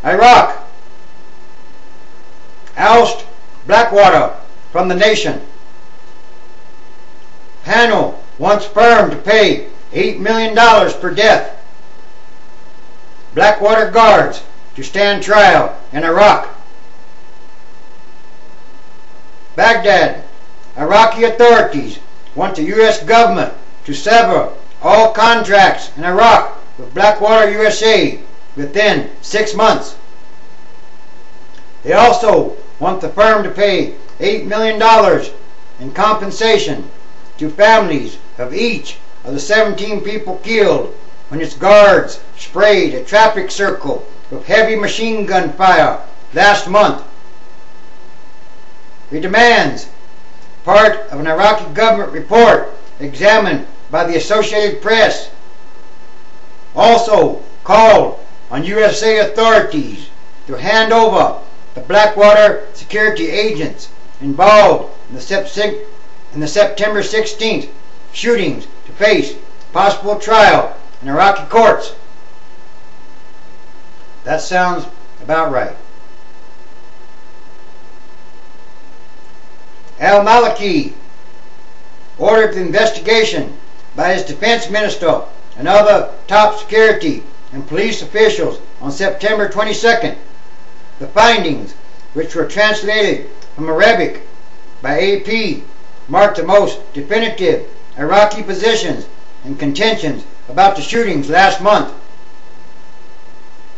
Iraq. Oust Blackwater from the nation. Panel wants firm to pay $8 million per death. Blackwater guards to stand trial in Iraq. Baghdad. Iraqi authorities want the U.S. government to sever all contracts in Iraq with Blackwater-U.S.A. within 6 months. They also want the firm to pay $8 million in compensation to families of each of the 17 people killed when its guards sprayed a traffic circle with heavy machine gun fire last month. The demands, part of an Iraqi government report examined by the Associated Press, also called on USA authorities to hand over the Blackwater security agents involved in the September 16th shootings to face possible trial in Iraqi courts. That sounds about right. Al-Maliki ordered the investigation by his defense minister and other top security and police officials on September 22nd. The findings, which were translated from Arabic by AP, marked the most definitive Iraqi positions and contentions about the shootings last month.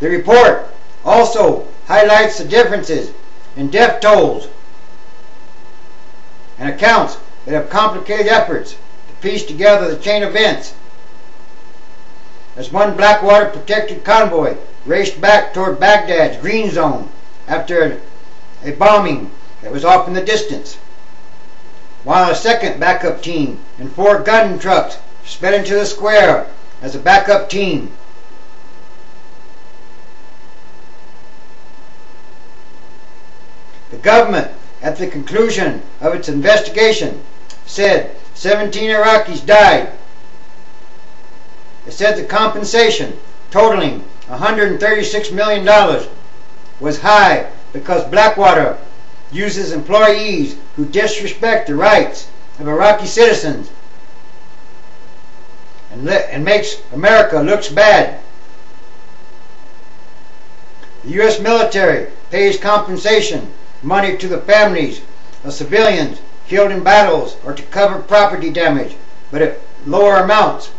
The report also highlights the differences in death tolls and accounts that have complicated efforts to piece together the chain of events. As one Blackwater protected convoy raced back toward Baghdad's green zone after a bombing that was off in the distance, while a second backup team and 4 gun trucks sped into the square as a backup team. The government, at the conclusion of its investigation, said 17 Iraqis died. It said the compensation, totaling $136 million, was high because Blackwater uses employees who disrespect the rights of Iraqi citizens and makes America looks bad. The U.S. military pays compensation money to the families of civilians killed in battles or to cover property damage, but at lower amounts.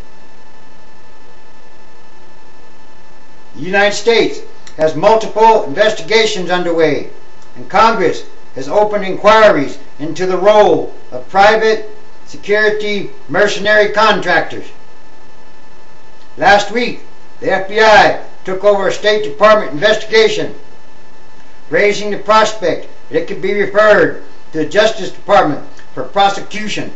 The United States has multiple investigations underway, and Congress has opened inquiries into the role of private security mercenary contractors. Last week, the FBI took over a State Department investigation, raising the prospect that it could be referred to the Justice Department for prosecution.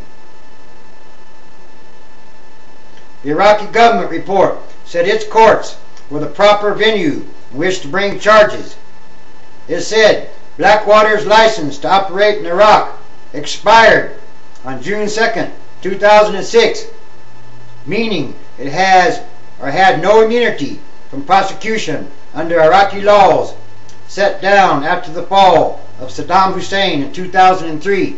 The Iraqi government report said its courts were the proper venue in which to bring charges. It said Blackwater's license to operate in Iraq expired on June 2nd, 2006, meaning it has or had no immunity from prosecution under Iraqi laws set down after the fall of Saddam Hussein in 2003.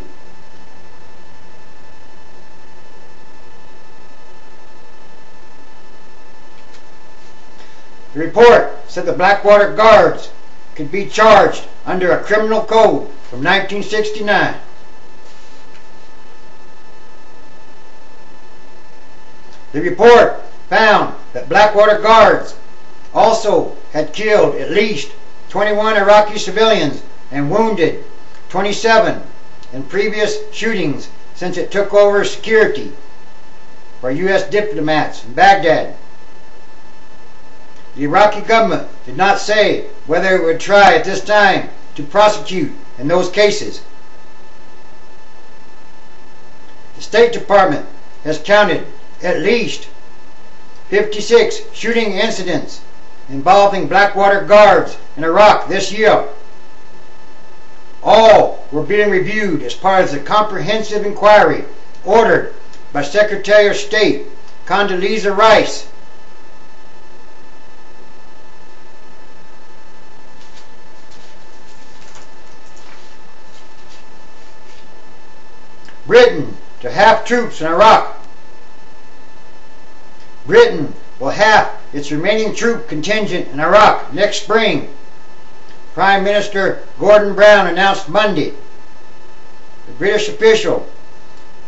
The report said the Blackwater guards could be charged under a criminal code from 1969. The report found that Blackwater guards also had killed at least 21 Iraqi civilians and wounded 27 in previous shootings since it took over security for U.S. diplomats in Baghdad. The Iraqi government did not say whether it would try at this time to prosecute in those cases. The State Department has counted at least 56 shooting incidents involving Blackwater guards in Iraq this year. All were being reviewed as part of the comprehensive inquiry ordered by Secretary of State Condoleezza Rice. Britain to half troops in Iraq. Britain will halve its remaining troop contingent in Iraq next spring. Prime Minister Gordon Brown announced Monday. The British official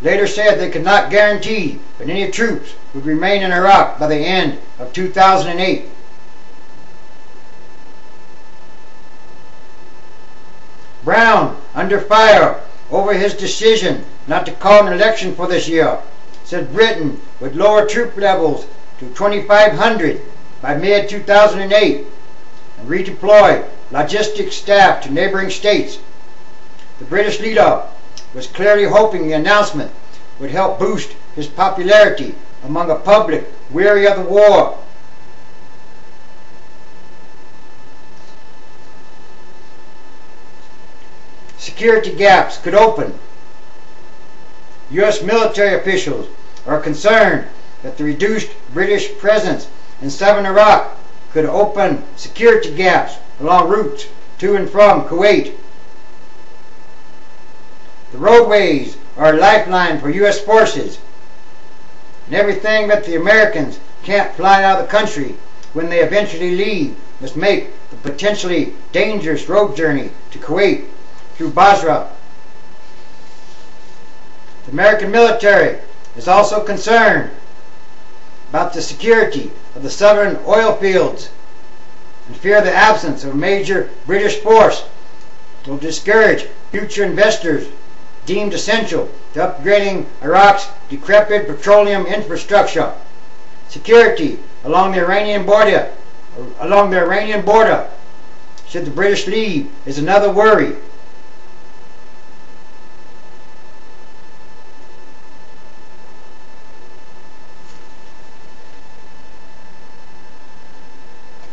later said they could not guarantee that any troops would remain in Iraq by the end of 2008. Brown, under fire over his decision not to call an election for this year, said Britain would lower troop levels to 2,500 by mid-2008 and redeploy logistics staff to neighboring states. The British leader was clearly hoping the announcement would help boost his popularity among a public weary of the war. Security gaps could open. U.S. military officials are concerned that the reduced British presence in southern Iraq could open security gaps along routes to and from Kuwait. The roadways are a lifeline for U.S. forces, and everything that the Americans can't fly out of the country when they eventually leave must make the potentially dangerous road journey to Kuwait through Basra. The American military is also concerned about the security of the southern oil fields and fear the absence of a major British force will discourage future investors deemed essential to upgrading Iraq's decrepit petroleum infrastructure. Security along the Iranian border should the British leave is another worry.